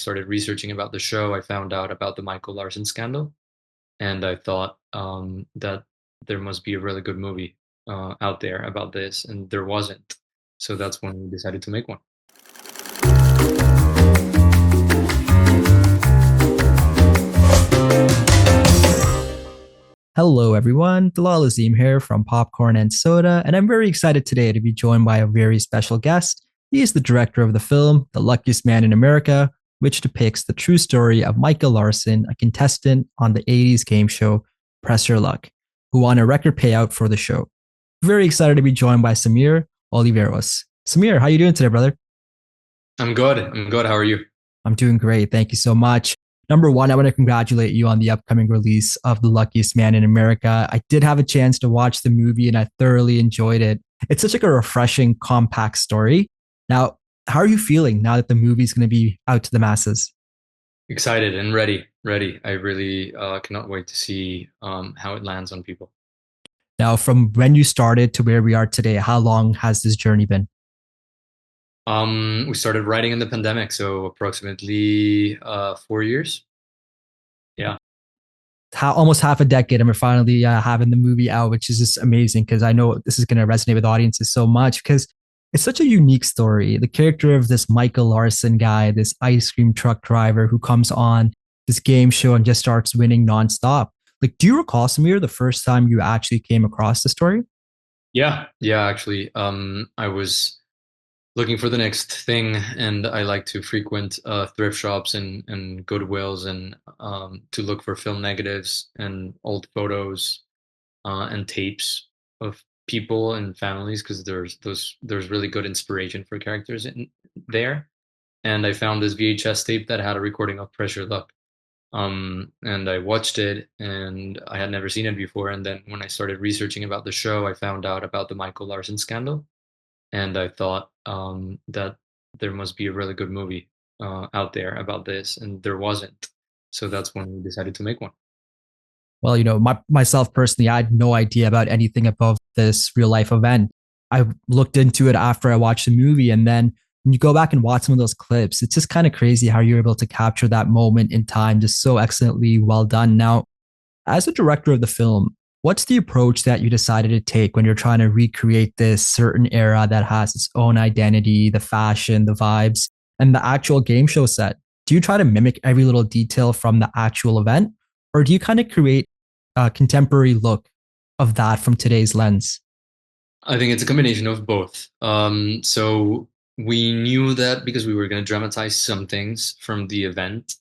started researching about the show, I found out about the Michael Larsen scandal, and I thought that there must be a really good movie out there about this, and there wasn't. So that's when we decided to make one. Hello, everyone. Bilal Azim here from Popcorn and Soda, and I'm very excited today to be joined by a very special guest. He is the director of the film The Luckiest Man in America, which depicts the true story of Michael Larsen, a contestant on the 80s game show Press Your Luck, who won a record payout for the show. Very excited to be joined by Samir Oliveros. Samir, how are you doing today, brother? I'm good. I'm good. How are you? I'm doing great. Thank you so much. Number one, I want to congratulate you on the upcoming release of The Luckiest Man in America. I did have a chance to watch the movie and I thoroughly enjoyed it. It's such like a refreshing, compact story. Now, how are you feeling now that the movie's going to be out to the masses? Excited and ready. Ready. I really cannot wait to see how it lands on people. Now, from when you started to where we are today, how long has this journey been? We started writing in the pandemic, so approximately 4 years. Yeah. Almost half a decade, and we're finally having the movie out, which is just amazing because I know this is going to resonate with audiences so much because it's such a unique story. The character of this Michael Larson guy, this ice cream truck driver who comes on this game show and just starts winning nonstop. Like, do you recall, Samir, the first time you actually came across the story? Yeah. Yeah, actually. I was looking for the next thing, and I like to frequent thrift shops and Goodwills and to look for film negatives and old photos and tapes of people and families because there's really good inspiration for characters in there. And I found this VHS tape that had a recording of Pressure Luck. And I watched it, and I had never seen it before. And then when I started researching about the show, I found out about the Michael Larsen scandal, and I thought that there must be a really good movie out there about this, and there wasn't. So that's when we decided to make one. Well, myself personally, I had no idea about anything about this real life event. I looked into it after I watched the movie, and then when you go back and watch some of those clips, it's just kind of crazy how you're able to capture that moment in time just so excellently well done. Now, as a director of the film, what's the approach that you decided to take when you're trying to recreate this certain era that has its own identity, the fashion, the vibes, and the actual game show set? Do you try to mimic every little detail from the actual event, or do you kind of create a contemporary look of that from today's lens? I think it's a combination of both. So we knew that because we were going to dramatize some things from the event,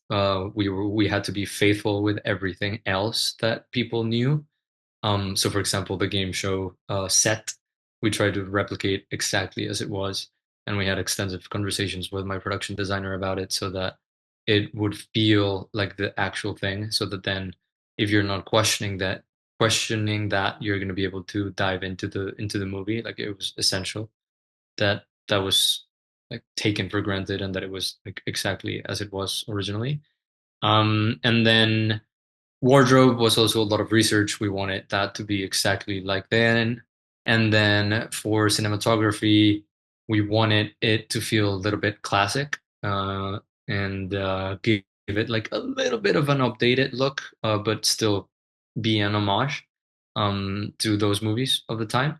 we had to be faithful with everything else that people knew. So, for example, the game show set, we tried to replicate exactly as it was, and we had extensive conversations with my production designer about it, so that it would feel like the actual thing. So that then, if you're not questioning that, you're going to be able to dive into the movie. Like it was essential that that was like taken for granted, and that it was like exactly as it was originally. And then wardrobe was also a lot of research. We wanted that to be exactly like then. And then for cinematography, we wanted it to feel a little bit classic and give it like a little bit of an updated look, but still be an homage to those movies of the time.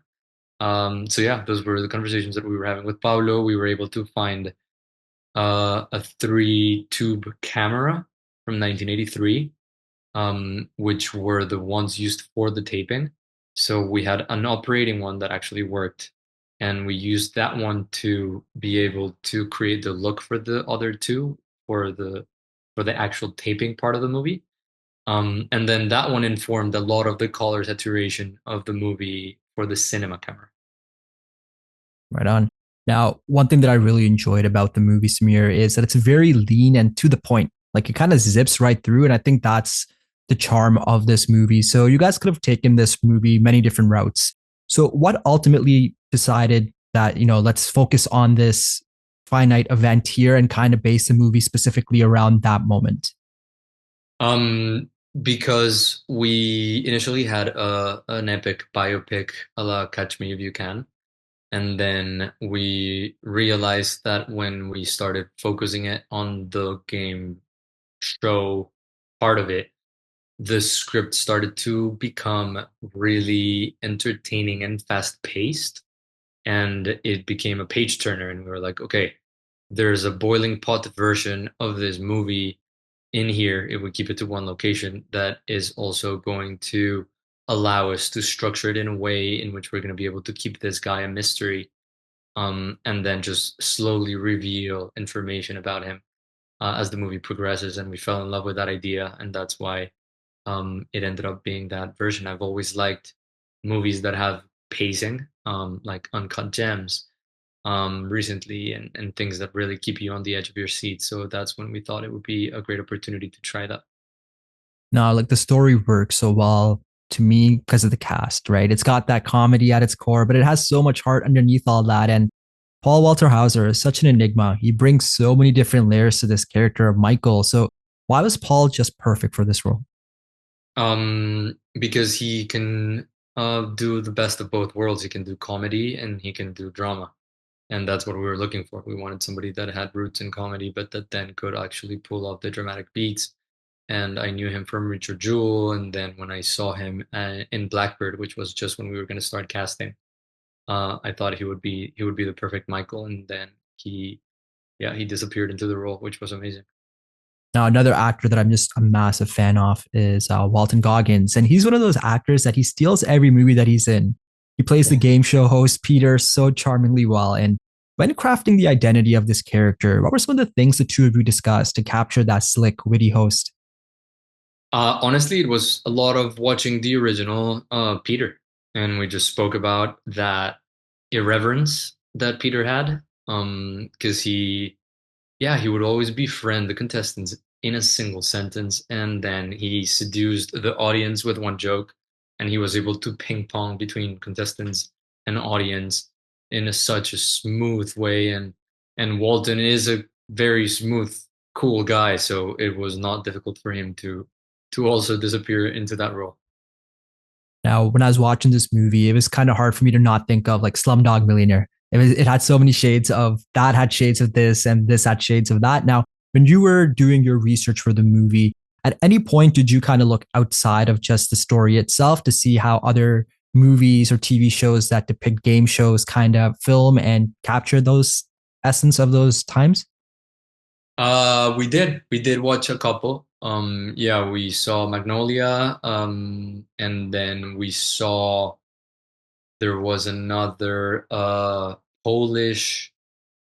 So yeah, those were the conversations that we were having with Pablo. We were able to find a three tube camera from 1983, which were the ones used for the taping. So we had an operating one that actually worked, and we used that one to be able to create the look for the other two for the actual taping part of the movie. And then that one informed a lot of the color saturation of the movie for the cinema camera. Right on. Now, one thing that I really enjoyed about the movie Samir is that it's very lean and to the point. Like it kind of zips right through. And I think that's the charm of this movie. So you guys could have taken this movie many different routes. So what ultimately decided that, let's focus on this finite event here and kind of base the movie specifically around that moment? Because we initially had an epic biopic a la Catch Me If You Can, And then we realized that when we started focusing it on the game show part of it, the script started to become really entertaining and fast paced. And it became a page turner. And we were like, okay, there's a boiling pot version of this movie in here, if we keep it to one location, that is also going to allow us to structure it in a way in which we're going to be able to keep this guy a mystery, and then just slowly reveal information about him as the movie progresses. And we fell in love with that idea, and that's why it ended up being that version. I've always liked movies that have pacing, like Uncut Gems, recently, and things that really keep you on the edge of your seat. So that's when we thought it would be a great opportunity to try that. No, like the story works so well to me because of the cast, right? It's got that comedy at its core, but it has so much heart underneath all that. And Paul Walter Hauser is such an enigma. He brings so many different layers to this character of Michael. So why was Paul just perfect for this role? Because he can do the best of both worlds. He can do comedy and he can do drama. And that's what we were looking for. We wanted somebody that had roots in comedy, but that then could actually pull off the dramatic beats. And I knew him from Richard Jewell, and then when I saw him in Blackbird, which was just when we were going to start casting, I thought he would be the perfect Michael. And then he disappeared into the role, which was amazing. Now, another actor that I'm just a massive fan of is Walton Goggins. And he's one of those actors that he steals every movie that he's in. He plays the game show host Peter so charmingly well. And when crafting the identity of this character, what were some of the things the two of you discussed to capture that slick, witty host? Honestly, it was a lot of watching the original Peter, and we just spoke about that irreverence that Peter had, because he would always befriend the contestants in a single sentence, and then he seduced the audience with one joke, and he was able to ping pong between contestants and audience in such a smooth way. And Walton is a very smooth, cool guy, so it was not difficult for him to also disappear into that role. Now, when I was watching this movie, it was kind of hard for me to not think of like Slumdog Millionaire. It had so many shades of that, had shades of this, and this had shades of that. Now, when you were doing your research for the movie, at any point did you kind of look outside of just the story itself to see how other movies or TV shows that depict game shows kind of film and capture those essence of those times? We did watch a couple. Yeah, we saw Magnolia, and then we saw there was another Polish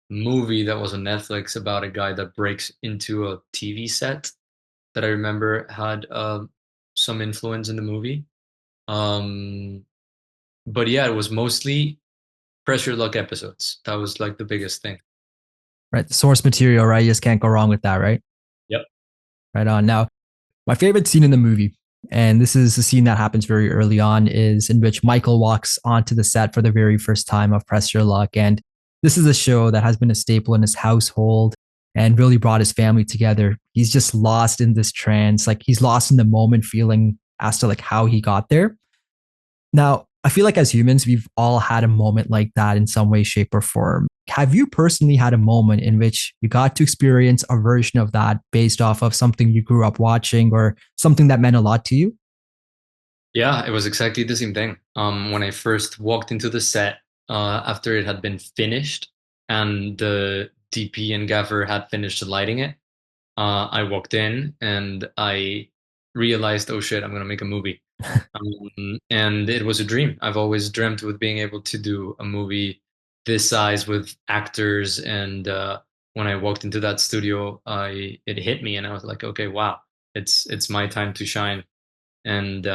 movie that was on Netflix about a guy that breaks into a TV set that I remember had some influence in the movie. Um, but yeah, it was mostly pressure luck episodes. That was like the biggest thing. Right, the source material, right? You just can't go wrong with that, right? Yep. Right on. Now, my favorite scene in the movie, and this is the scene that happens very early on, is in which Michael walks onto the set for the very first time of Press Your Luck. And this is a show that has been a staple in his household and really brought his family together. He's just lost in this trance. Like he's lost in the moment feeling as to like how he got there. Now, I feel like as humans, we've all had a moment like that in some way, shape, or form. Have you personally had a moment in which you got to experience a version of that based off of something you grew up watching or something that meant a lot to you? Yeah, it was exactly the same thing. When I first walked into the set, after it had been finished and the DP and gaffer had finished lighting it, I walked in and I realized, oh shit, I'm gonna make a movie. And it was a dream. I've always dreamt with being able to do a movie this size with actors. And when I walked into that studio, I it hit me, and I was like, okay, wow, it's my time to shine. And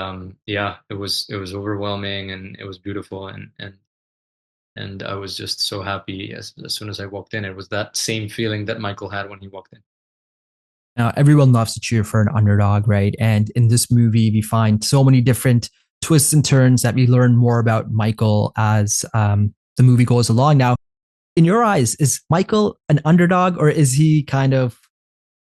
yeah, it was overwhelming, and it was beautiful, and I was just so happy as soon as I walked in. It was that same feeling that Michael had when he walked in. Now, everyone loves to cheer for an underdog, right? And in this movie, we find so many different twists and turns that we learn more about Michael as the movie goes along. Now, in your eyes, is Michael an underdog or is he kind of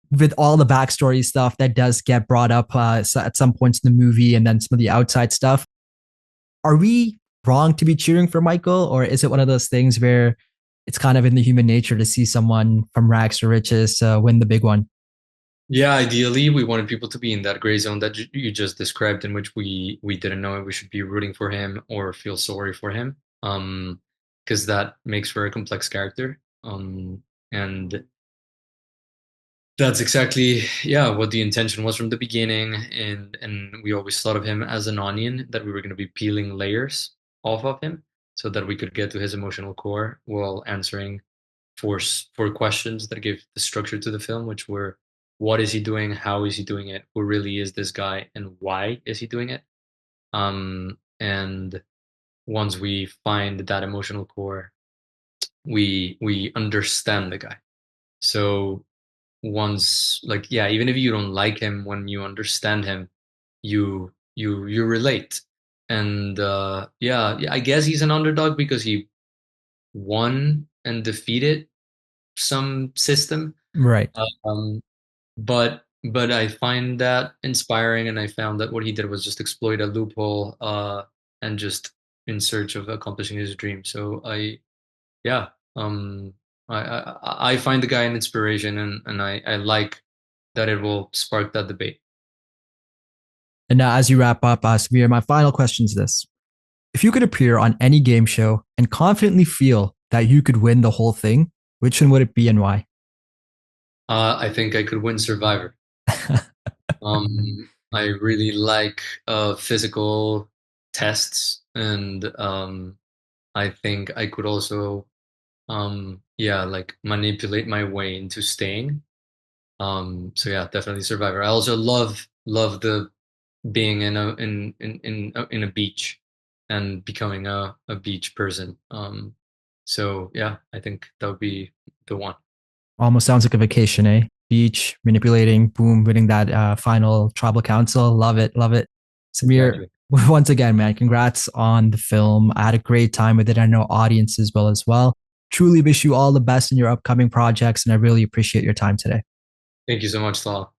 with all the backstory stuff that does get brought up at some points in the movie and then some of the outside stuff? Are we wrong to be cheering for Michael, or is it one of those things where it's kind of in the human nature to see someone from rags to riches win the big one? Yeah, ideally, we wanted people to be in that gray zone that you just described, in which we didn't know if we should be rooting for him or feel sorry for him, because that makes for a complex character. And that's exactly, yeah, what the intention was from the beginning, and we always thought of him as an onion that we were going to be peeling layers off of him so that we could get to his emotional core while answering for questions that give the structure to the film, which were what is he doing, how is he doing it, who really is this guy, and why is he doing it? And once we find that emotional core, we understand the guy. So once, like, yeah, even if you don't like him, when you understand him, you relate. And yeah, I guess he's an underdog because he won and defeated some system. Right. Um, but I find that inspiring, and I found that what he did was just exploit a loophole, and just in search of accomplishing his dream. So yeah, um, I find the guy an inspiration, and I like that it will spark that debate. And now, as you wrap up, Samir, my final question is this: if you could appear on any game show and confidently feel that you could win the whole thing, which one would it be and why? I think I could win Survivor. I really like physical tests, and I think I could also yeah, like manipulate my way into staying. So yeah, definitely Survivor. I also love the being in a beach and becoming a beach person. So yeah, I think that would be the one. Almost sounds like a vacation, eh? Beach, manipulating, boom, winning that final tribal council. Love it, love it. Samir, Exactly. once again, man, congrats on the film. I had a great time with it. I know audiences will as well. Truly wish you all the best in your upcoming projects, and I really appreciate your time today. Thank you so much, Salah.